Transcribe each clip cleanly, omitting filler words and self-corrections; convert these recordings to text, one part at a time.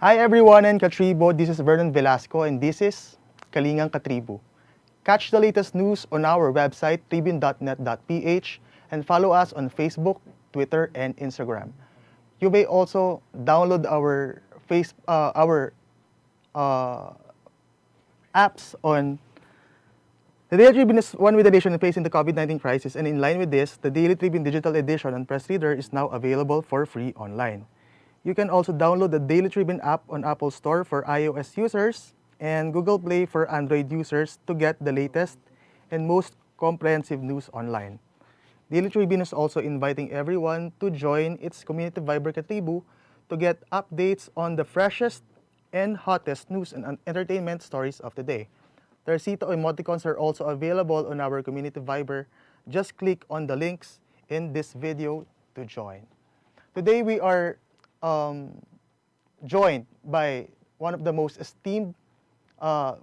Hi everyone and Katribo, this is Vernon Velasco and this is Kalingang Katribo. Catch the latest news on our website tribune.net.ph and follow us on Facebook, Twitter, and Instagram. You may also download our uh, apps on the Daily Tribune is one with the nation facing the COVID-19 crisis, and in line with this, the Daily Tribune Digital Edition and Press Reader is now available for free online. You can also download the Daily Tribune app on Apple Store for iOS users and Google Play for Android users to get the latest and most comprehensive news online. Daily Tribune is also inviting everyone to join its community Viber Katibu to get updates on the freshest and hottest news and entertainment stories of the day. The Recito emoticons are also available on our community Viber. Just click on the links in this video to join. Today we are um, joined by one of the most esteemed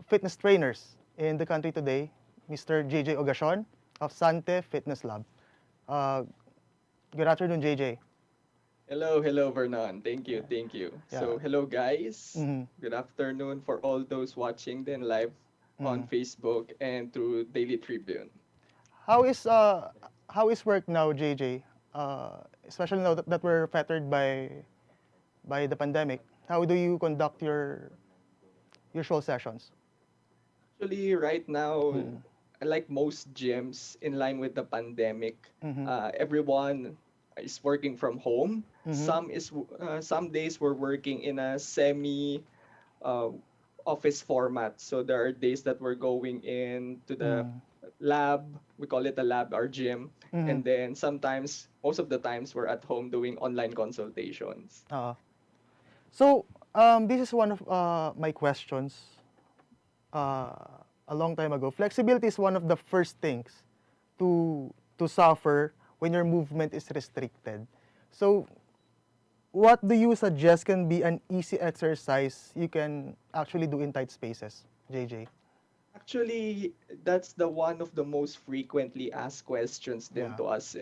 fitness trainers in the country today, Mr. JJ Ogacion of Sante Fitness Lab. Uh, Good afternoon, JJ. Hello, Vernon. Thank you. Yeah. So, hello, guys. Mhm. Good afternoon for all those watching then live on Mhm. Facebook and through Daily Tribune. How is uh how is work now, JJ? Especially now that we're fettered by the pandemic. How do you conduct your usual sessions? Actually, right now, Mm. like most gyms, in line with the pandemic, Mm-hmm. everyone is working from home. Mm-hmm. Some days we're working in a semi uh, office format. So there are days that we're going into the Mm. lab. We call it a lab, our gym. Mm-hmm. And then sometimes, most of the times, we're at home doing online consultations. Uh, so this is one of my questions a long time ago. Flexibility is one of the first things to suffer when your movement is restricted. So what do you suggest can be an easy exercise you can actually do in tight spaces, JJ? Actually, that's the one of the most frequently asked questions then Yeah. to us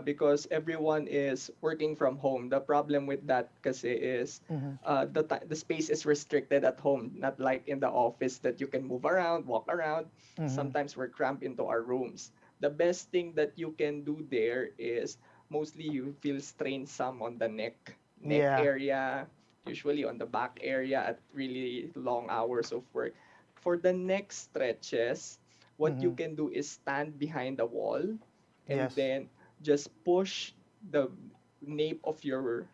because everyone is working from home. The problem with that kasi is Mm-hmm. the space is restricted at home, not like in the office that you can move around, walk around. Mm-hmm. Sometimes we're cramped into our rooms. The best thing that you can do there is mostly you feel strain some on the neck Yeah. area, usually on the back area at really long hours of work. For the next stretches, what you Mm-hmm. can do is stand behind the wall and Yes. then just push the nape of your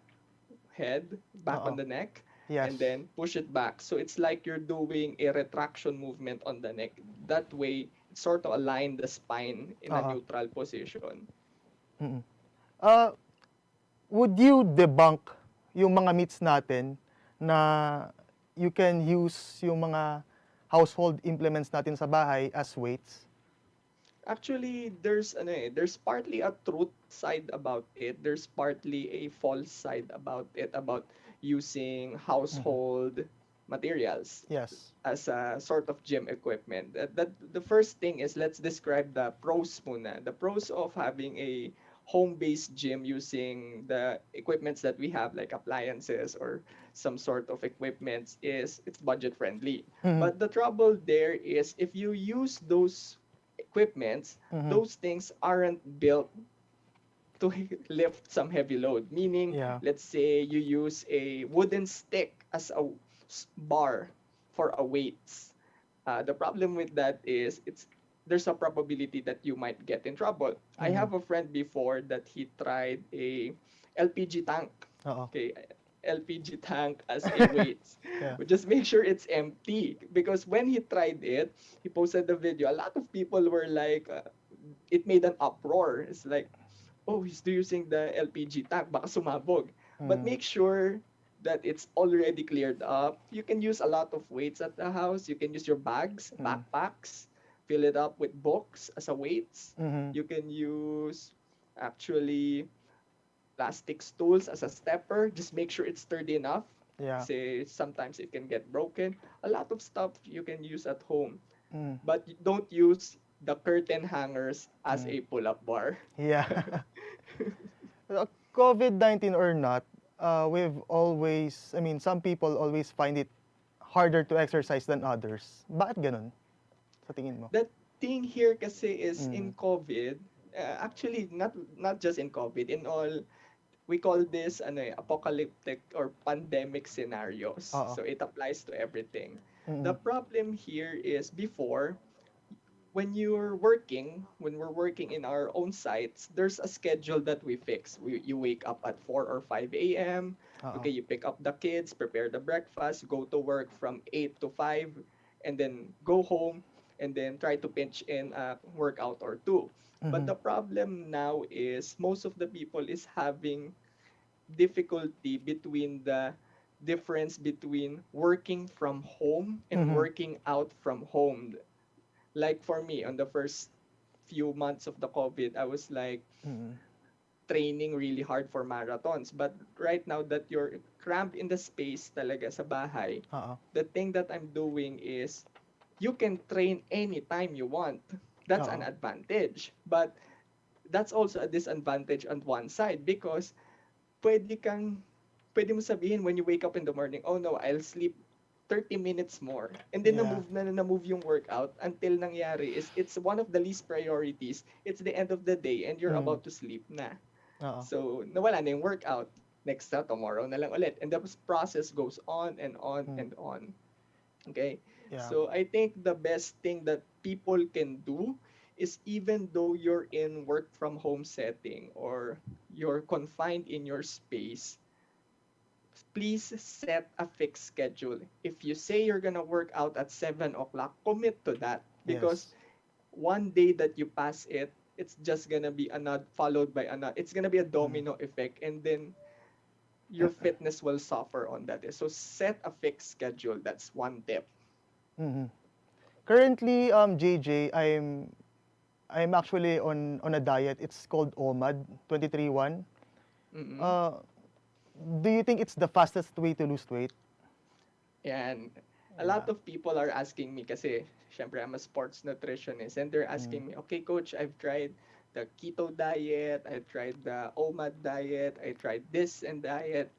head back on Uh-oh. the neck and Yes. then push it back. So it's like you're doing a retraction movement on the neck. That way, it sort of align the spine in a Uh-uh. neutral position. Mm-mm. Uh, would you debunk yung mga myths natin na you can use yung mga household implements natin sa bahay as weights? Actually, there's partly a truth side about it. There's partly a false side about it, about using Mm-hmm. household materials Yes. as a sort of gym equipment. That the first thing is let's describe the pros muna. The pros of having a home-based gym using the equipments that we have, like appliances or some sort of equipments, is it's budget friendly. Mm-hmm. But the trouble there is if you use those equipments, Mm-hmm. those things aren't built to lift some heavy load. Meaning, Yeah. let's say you use a wooden stick as a bar for a weights. The problem with that is there's a probability that you might get in trouble. I Mm-hmm. have a friend before that he tried a LPG tank. Oo. Okay, LPG tank as a weights. Yeah. But just make sure it's empty because when he tried it, he posted the video. A lot of people were like, it made an uproar. It's like, oh, he's using the LPG tank, baka sumabog. But Mm. make sure that it's already cleared up. You can use a lot of weights at the house. You can use your bags, Mm. backpacks, fill it up with books as a weights. Mm-hmm. You can use actually plastic stools as a stepper. Just make sure it's sturdy enough. Yeah. Say sometimes it can get broken. A lot of stuff you can use at home, Mm. but don't use the curtain hangers as Mm. a pull-up bar. Yeah. COVID-19 or not, we've always, I mean, some people always find it harder to exercise than others. Bakit ganun? Sa tingin mo? The thing here kasi is Mm. in COVID, actually not just in COVID, in all, we call this apocalyptic or pandemic scenarios. Oo. So it applies to everything. The Mm. problem here is before, when we're working in our own sites, there's a schedule that we fix. You wake up at 4 or 5 a.m. Oo. Okay, you pick up the kids, prepare the breakfast, go to work from 8 to 5, and then go home and then try to pinch in a workout or two. But Mhm. the problem now is most of the people is having difficulty between the difference between working from home and Mhm. working out from home. Like for me, on the first few months of the COVID, I was like Mhm. training really hard for marathons. But right now that you're cramped in the space talaga sa bahay, Oo. the thing that I'm doing is you can train anytime you want. That's an Oo. advantage. But that's also a disadvantage on one side because pwede kang pwede mo sabihin when you wake up in the morning, oh no, I'll sleep 30 minutes more. And then Yeah. na-move yung workout until nangyari is it's one of the least priorities. It's the end of the day and you're Mm. about to sleep na. Oo. So, nawala na yung workout. Next na, tomorrow na lang ulit. And the process goes on and on Mm. and on. Okay? Yeah. So, I think the best thing that people can do is even though you're in work from home setting or you're confined in your space, please set a fixed schedule. If you say you're gonna work out at 7 o'clock, commit to that because Yes. one day that you pass it, it's just gonna be another followed by another. It's gonna be a Mm. domino effect, and then your fitness will suffer on that. So set a fixed schedule. That's one tip. Mhm. Currently, JJ, I'm actually on a diet. It's called OMAD 23-1. Mm-hmm. Uh, do you think it's the fastest way to lose weight? And a Yeah. lot of people are asking me kasi syempre I'm a sports nutritionist and they're Mm. asking me, okay coach, I've tried the keto diet, I tried the OMAD diet, I tried this and diet,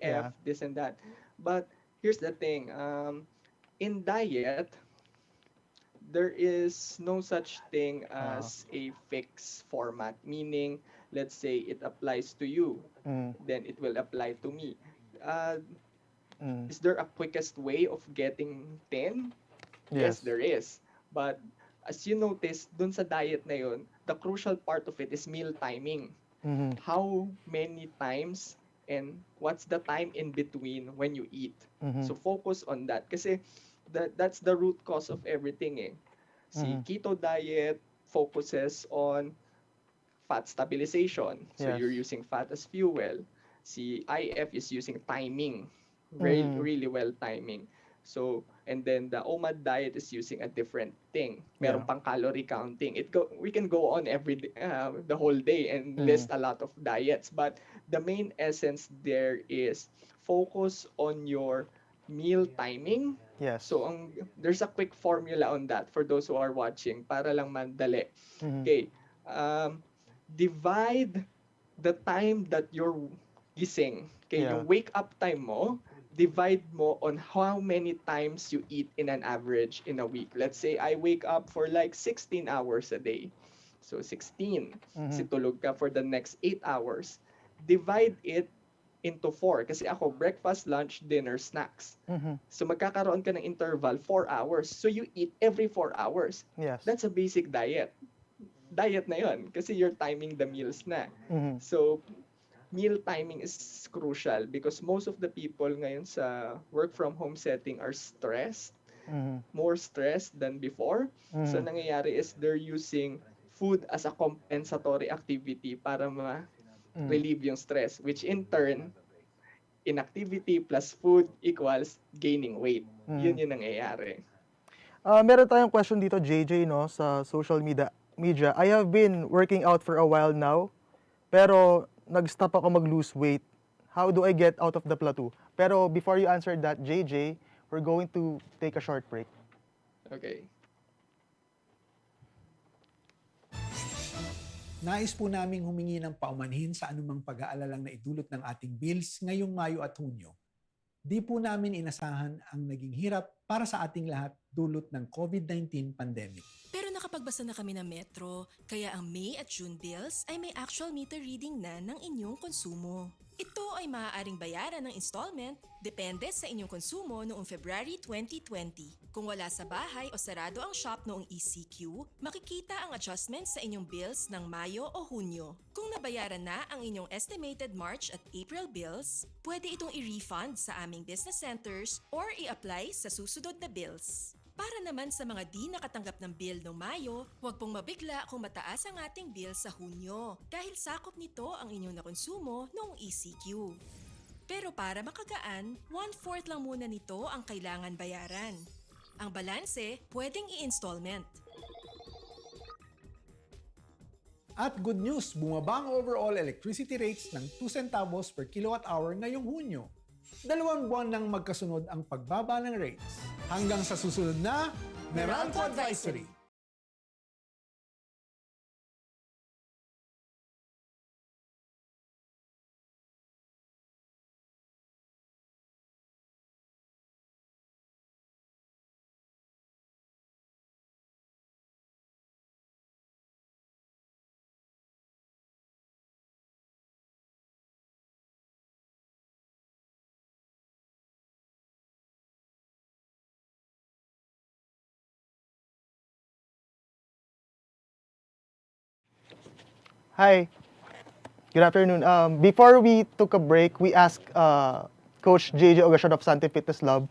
Yeah. IF, this and that. But here's the thing, in diet, there is no such thing Uh, as a fixed format, meaning let's say it applies to you, mm. then it will apply to me. Uh, Mm. is there a quickest way of getting thin? Yes, Yes. there is. But as you notice, dun sa diet na yun, the crucial part of it is meal timing. Mhm. How many times and what's the time in between when you eat. Mhm. So focus on that kasi that's the root cause of everything eh. Si Mhm. keto diet focuses on fat stabilization. So Yes. you're using fat as fuel. Si IF is using timing, Mhm. really well timing. So, and then the OMAD diet is using a different thing. Meron Yeah. pang calorie counting. We can go on the whole day and Mhm. list a lot of diets, but the main essence there is focus on your meal timing. Yes. So there's a quick formula on that for those who are watching para lang mandali. Mhm. Okay. Um, divide the time that you're gising. Okay, Yeah. yung wake up time mo, divide mo on how many times you eat in an average in a week. Let's say I wake up for like 16 hours a day. So 16. Si Mhm. tulog ka for the next 8 hours. Divide it into 4. Kasi ako, breakfast, lunch, dinner, snacks. Mhm. So magkakaroon ka ng interval 4 hours. So you eat every 4 hours. Yes. That's a basic diet na yon kasi you're timing the meals na. Mhm. So, meal timing is crucial because most of the people ngayon sa work from home setting are stressed, Mhm. more stressed than before. So, Mhm. nangyayari is they're using food as a compensatory activity para Mhm. ma-relieve yung stress, which in turn, inactivity plus food equals gaining weight. Yun Mhm. yung nangyayari. Meron tayong question dito, JJ, no, sa social media. I have been working out for a while now, pero nag-stop ako mag-lose weight. How do I get out of the plateau? Pero before you answer that, JJ, we're going to take a short break. Okay. Nais po naming humingi ng paumanhin sa anumang pag-aalalang naidulot ng ating bills ngayong Mayo at Hunyo. Di po namin inasahan ang naging hirap para sa ating lahat dulot ng COVID-19 pandemic. Pero nakapagbasa na kami ng Metro, kaya ang May at June bills ay may actual meter reading na ng inyong konsumo. Ito ay maaaring bayaran ng installment depende sa inyong konsumo noong February 2020. Kung wala sa bahay o sarado ang shop noong ECQ, makikita ang adjustment sa inyong bills ng Mayo o Hunyo. Kung nabayaran na ang inyong estimated March at April bills, pwede itong i-refund sa aming business centers or i-apply sa susunod na bills. Para naman sa mga di nakatanggap ng bill noong Mayo, huwag pong mabigla kung mataas ang ating bill sa Hunyo dahil sakop nito ang inyong nakonsumo noong ECQ. Pero para makagaan, 1/4 lang muna nito ang kailangan bayaran. Ang balanse, pwedeng i-installment. At good news, bumaba ang overall electricity rates ng 2 centavos per kilowatt hour ngayong Hunyo. 2 buwan nang magkasunod ang pagbaba ng rates. Hanggang sa susunod na Meralco Advisory. Hi, good afternoon. Before we took a break, we asked Coach JJ Ogacion of Sante Fitness Lab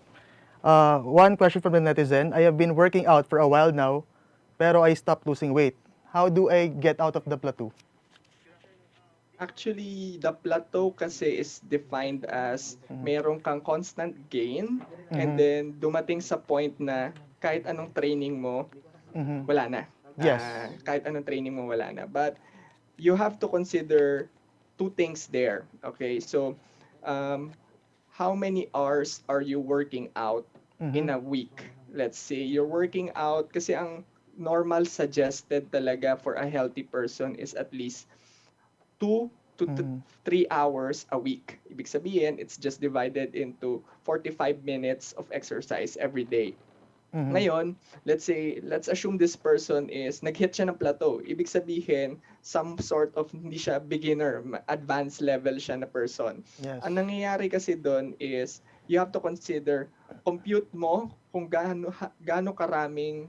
one question from the netizen. I have been working out for a while now, pero I stopped losing weight. How do I get out of the plateau? Actually, the plateau kasi is defined as meron kang constant gain and then dumating sa point na kahit anong training mo, wala na. Yes. Kahit anong training mo, wala na. But you have to consider two things there. Okay, so how many hours are you working out in a week? Let's say you're working out kasi ang normal suggested talaga for a healthy person is at least 2 to 3 hours a week. Ibig sabihin, it's just divided into 45 minutes of exercise every day. Ngayon, let's assume this person is nag-hit siya ng plateau. Ibig sabihin, some sort of hindi siya beginner, advanced level siya na person. Yes. Ang nangyayari kasi doon is you have to consider, compute mo kung gaano karaming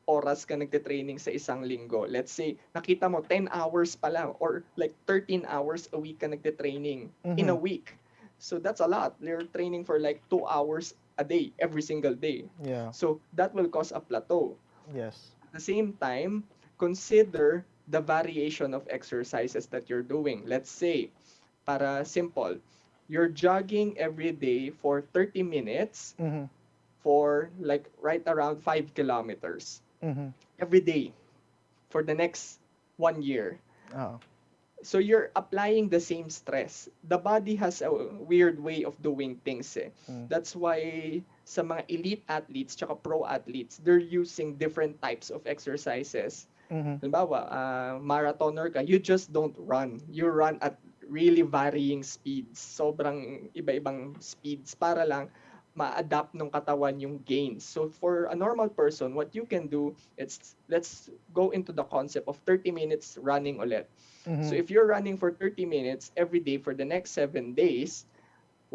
oras ka nagte-training sa isang linggo. Let's say, nakita mo 10 hours pa lang or like 13 hours a week ka nagte-training in a week. So that's a lot. You're training for like 2 hours a day, every single day. Yeah. So that will cause a plateau. Yes. At the same time, consider the variation of exercises that you're doing. Let's say, para simple, you're jogging every day for 30 minutes for like right around 5 kilometers every day for the next 1 year. Oh. So you're applying the same stress. The body has a weird way of doing things. That's why sa mga elite athletes tsaka pro athletes, they're using different types of exercises. Halimbawa, marathoner ka, you just don't run. You run at really varying speeds. Sobrang iba-ibang speeds para lang ma-adapt ng katawan yung gains. So for a normal person, what you can do is, let's go into the concept of 30 minutes running ulit. So if you're running for 30 minutes every day for the next 7 days,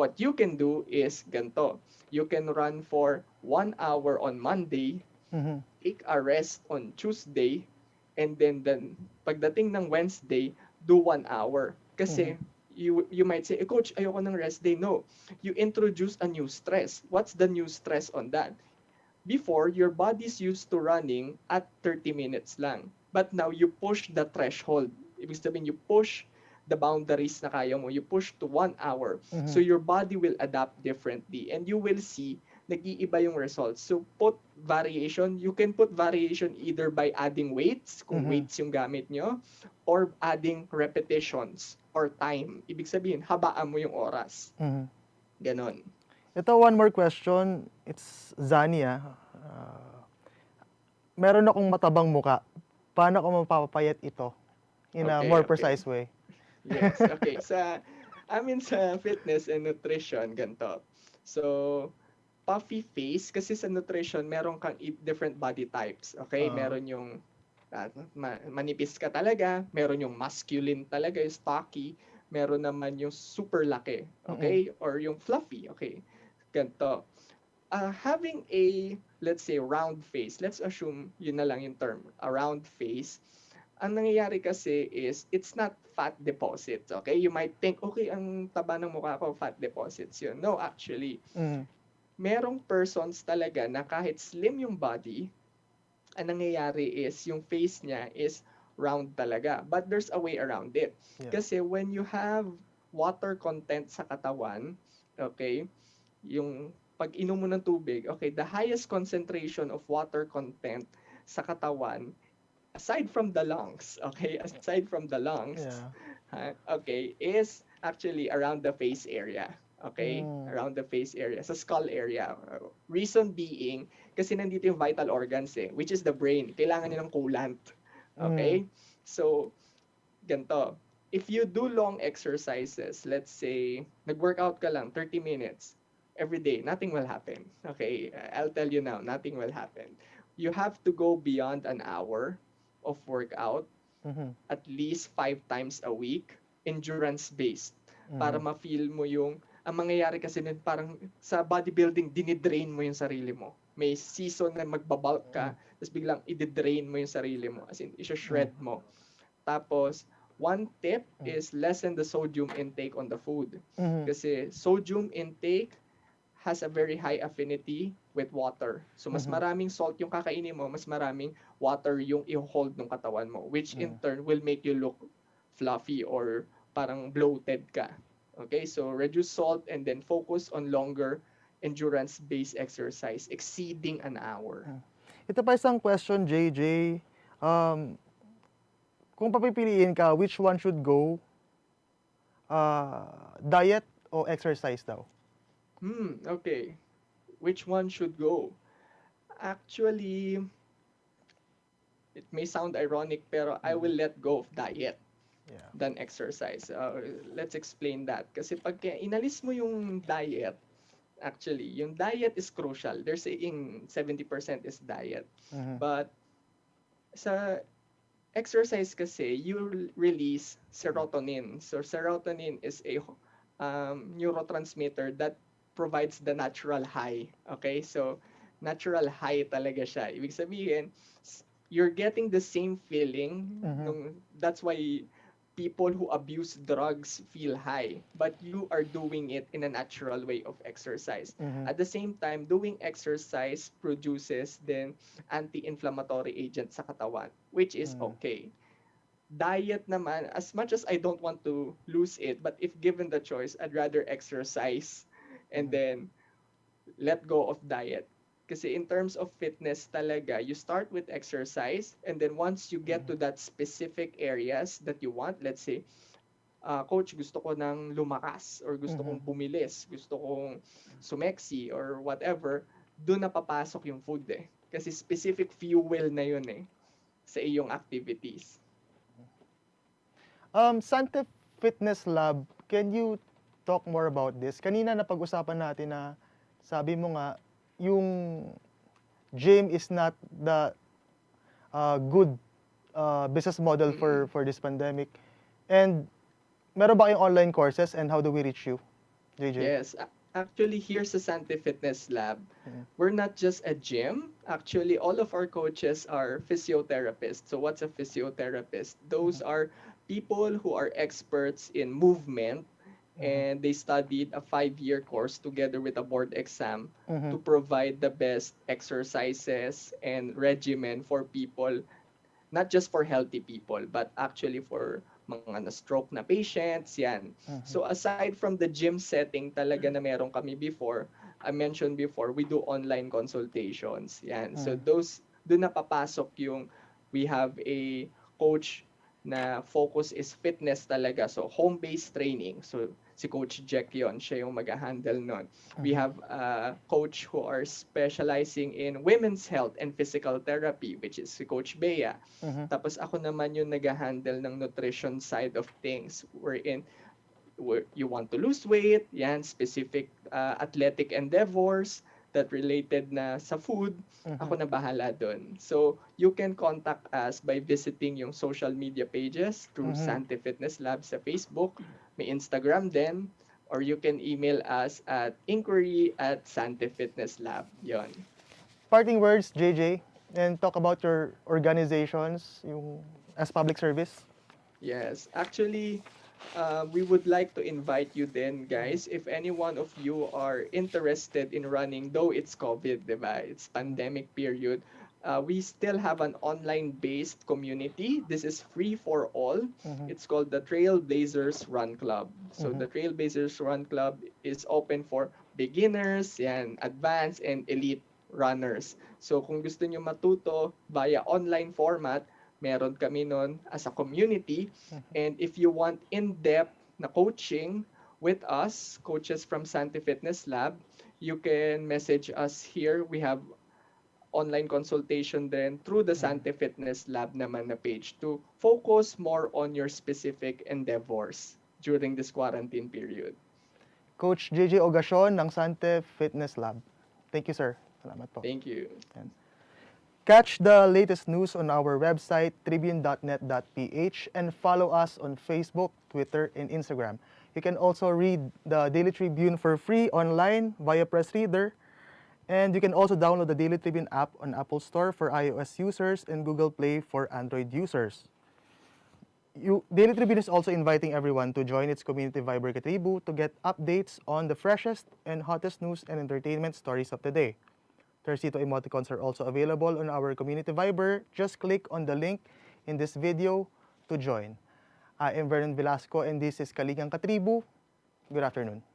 what you can do is ganito. You can run for 1 hour on Monday, take a rest on Tuesday, and then pagdating ng Wednesday, do 1 hour. Kasi you might say, Coach, ayoko ng rest day. No, you introduce a new stress. What's the new stress on that? Before, your body's used to running at 30 minutes lang. But now, you push the threshold. Ibig sabihin, you push the boundaries na kaya mo. You push to 1 hour. So your body will adapt differently. And you will see, nag-iiba yung results. So put variation. You can put variation either by adding weights, kung weights yung gamit nyo, or adding repetitions or time. Ibig sabihin, habaan mo yung oras. Ganon. Ito, one more question. It's Zania. Meron akong matabang muka. Paano ko mapapapayat ito? in a Okay, more okay. precise way. Yes, okay. Sa fitness and nutrition, ganito. So, puffy face, kasi sa nutrition, meron kang different body types. Okay? Uh, Meron yung manipis ka talaga, meron yung masculine talaga, yung stocky, meron naman yung super laki, mm-mm, okay? Or yung fluffy, okay? Ganito. Having a, let's say, round face, let's assume yun na lang yung term, a round face, ang nangyayari kasi is it's not fat deposits, okay? You might think, okay, ang taba ng mukha ko, fat deposits yun. No, actually, mm, merong persons talaga na kahit slim yung body, ang nangyayari is yung face niya is round talaga. But there's a way around it. yeah. Kasi when you have water content sa katawan, okay, yung pag inom mo ng tubig, okay, the highest concentration of water content sa katawan, aside from the lungs, okay, aside from the lungs, Yeah. okay, is actually around the face area. Okay? Mm, Around the face area, sa skull area. Reason being, kasi nandito yung vital organs eh, which is the brain. Kailangan niya ng coolant. mm, Okay? So, ganito. If you do long exercises, let's say, nag-workout ka lang 30 minutes every day, nothing will happen. Okay? I'll tell you now, nothing will happen. You have to go beyond an hour of workout mhm, at least 5 times a week, endurance-based, para mhm, ma-feel mo yung, ang mangyayari kasi nun, parang sa bodybuilding, dinidrain mo yung sarili mo. May season na magbabulk ka, tapos biglang i-drain mo yung sarili mo, as in, mm, isa-shred mo. Tapos, one tip mm, is lessen the sodium intake on the food. mhm, Kasi sodium intake has a very high affinity with water. So mas mhm, maraming salt yung kakainin mo, mas maraming water yung i-hold ng katawan mo, which in mm. turn will make you look fluffy or parang bloated ka. Okay, so reduce salt and then focus on longer endurance-based exercise exceeding an hour. Ito pa isang question, JJ. Um, kung papipiliin ka, which one should go? Diet o exercise daw? Okay. Which one should go? Actually, it may sound ironic, pero I will let go of diet Yeah. than exercise. Let's explain that. Kasi pag inalis mo yung diet, actually, yung diet is crucial. They're saying 70% is diet. Mhm, But sa exercise kasi, you release serotonin. So serotonin is a neurotransmitter that provides the natural high. Okay? So natural high talaga siya. Ibig sabihin, you're getting the same feeling mhm, that's why people who abuse drugs feel high, but you are doing it in a natural way of exercise. mhm, At the same time, doing exercise produces then anti-inflammatory agent sa katawan, which is mhm, okay. Diet naman, as much as I don't want to lose it, but if given the choice, I'd rather exercise and mhm, then let go of diet. Kasi in terms of fitness talaga, you start with exercise and then once you get to that specific areas that you want, let's say, coach, gusto ko ng lumakas or gusto mhm. kong bumilis, gusto kong sumeksi or whatever, doon na papasok yung food eh. Kasi specific fuel na yun eh sa iyong activities. Sante Fitness Lab, can you talk more about this? Kanina napag-usapan natin na sabi mo nga, yung gym is not the good business model Mm-mm. for this pandemic. And meron ba kayong online courses and how do we reach you, JJ? Yes, actually here's a Sante Fitness Lab. Mhm, We're not just a gym. Actually, all of our coaches are physiotherapists. So what's a physiotherapist? Those mhm, are people who are experts in movement mhm, and they studied a 5-year course together with a board exam to mhm, provide the best exercises and regimen for people, not just for healthy people, but actually for mga na-stroke na patients, yan. mhm, So aside from the gym setting talaga na meron kami before, I mentioned before, we do online consultations. Yan. So mhm, those, doon na papasok yung we have a coach na focus is fitness talaga. So, home-based training. So, si Coach Jack yon, siya yung mag-handle nun. We have a coach who are specializing in women's health and physical therapy, which is si Coach Bea. Tapos ako naman yung nag-handle ng nutrition side of things, wherein where you want to lose weight, yan, specific athletic endeavors that related na sa food, ako na bahala doon. So, you can contact us by visiting yung social media pages through Sante Fitness Lab sa Facebook, may Instagram din, or you can email us at inquiry@santefitnesslab. Yon. Parting words, JJ, and talk about your organizations yung as public service. Yes, actually, we would like to invite you then, guys. If any one of you are interested in running, though it's COVID, diba? It's pandemic period. We still have an online-based community. This is free for all. It's called the Trailblazers Run Club. So the Trailblazers Run Club is open for beginners, yan, advanced, and elite runners. So kung gusto nyo matuto via online format, meron kami nun as a community. And if you want in-depth na coaching with us, coaches from Sante Fitness Lab, you can message us here. We have online consultation then through the Sante Fitness Lab naman na page to focus more on your specific endeavors during this quarantine period. Coach JJ Ogacion ng Sante Fitness Lab. Thank you, sir. Salamat po. Thank you. Catch the latest news on our website, tribune.net.ph, and follow us on Facebook, Twitter, and Instagram. You can also read the Daily Tribune for free online via Press Reader, and you can also download the Daily Tribune app on Apple Store for iOS users and Google Play for Android users. Daily Tribune is also inviting everyone to join its community Viber Katribu to get updates on the freshest and hottest news and entertainment stories of the day. Tercito emoticons are also available on our community Viber. Just click on the link in this video to join. I am Vernon Velasco and this is Kalingang Katribu. Good afternoon.